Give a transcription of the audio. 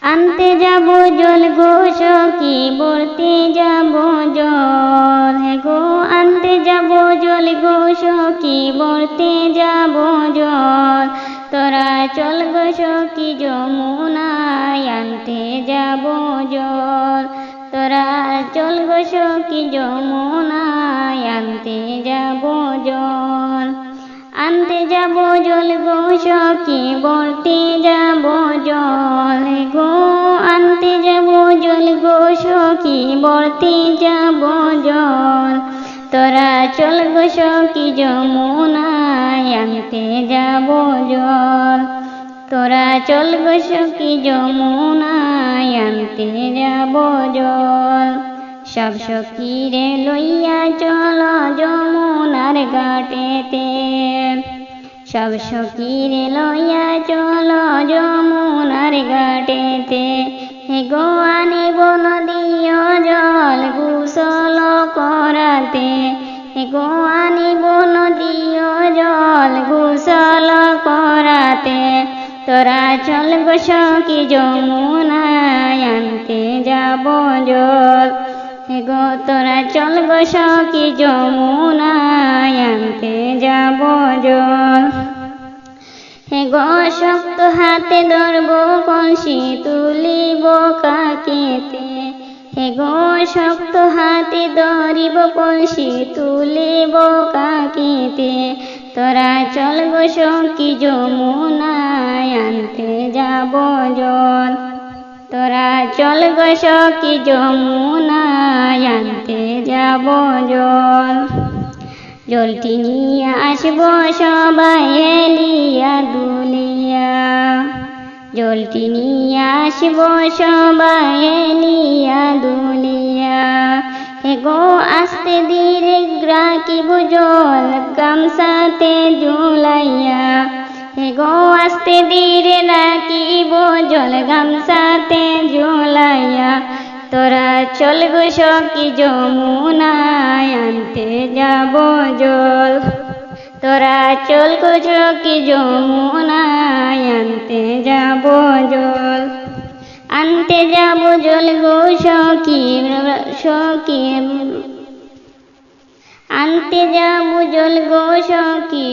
আনতে যাব জল গো সখী, ভরতে যাব জল। হে গো আনতে যাব জল গো সখী, ভরতে যাব জল। তোরা চল গো সখী যমুনায়, আনতে যাব জল। তোরা চল গো সখী যমুনায়, আনতে যাব জল। আনতে যাব জল গো সখী, ভরতে যাব জল। হে গো আনতে যাব জল গো সখী, ভরতে যাব জল। তোরা চল গো সখী যমুনায়, আনতে যাব জল। তোরা চল গো সখী যমুনায়, আনতে যাব জল। সব সখীরে লইয়া চল যমুনার ঘাটেতে, সব সখীরে লইয়া চল যমুনার ঘাটেতে। হে গো আনিব নদীয় জল গোসল করাতে। হে গো আনিব নদীয় জল গোসল করাতে। তোরা চল গো সখী যমুনায়, আনতে যাব জল। হে গো তোরা চল গো সখী যমুনায়, আনতে যাব জল। হে গো শক্ত হাতে ধরব কলসি, তুলিব কাকেতে। হে গো শক্ত হাতে ধরিব কলসি, তুলিব কাকেতে। তোরা চল গো সখী যমুনায়, আনতে যাব জল। তোরা চল গো সখী যমুনায়, আনতে যাব জল। জলটি নিয়ে আসব সবাই হেলিয়া দুলিয়া। জলটি নিয়ে আসব সবাই হেলিয়া দুলিয়া। হে গো আস্তে ধীরে রাখিব জল গামছাতে ঝুলাইয়া। হে গো আস্তে ধীরে রাখিব জল গামছাতে ঝুলাইয়া। তোরা চল গো সখী যমুনায়, আনতে যাব জল। তোরা চল গো সখী যমুনায়, আনতে যাব জল। আনতে যাব জল গো সখী সখী, আনতে যাব জল গো সখী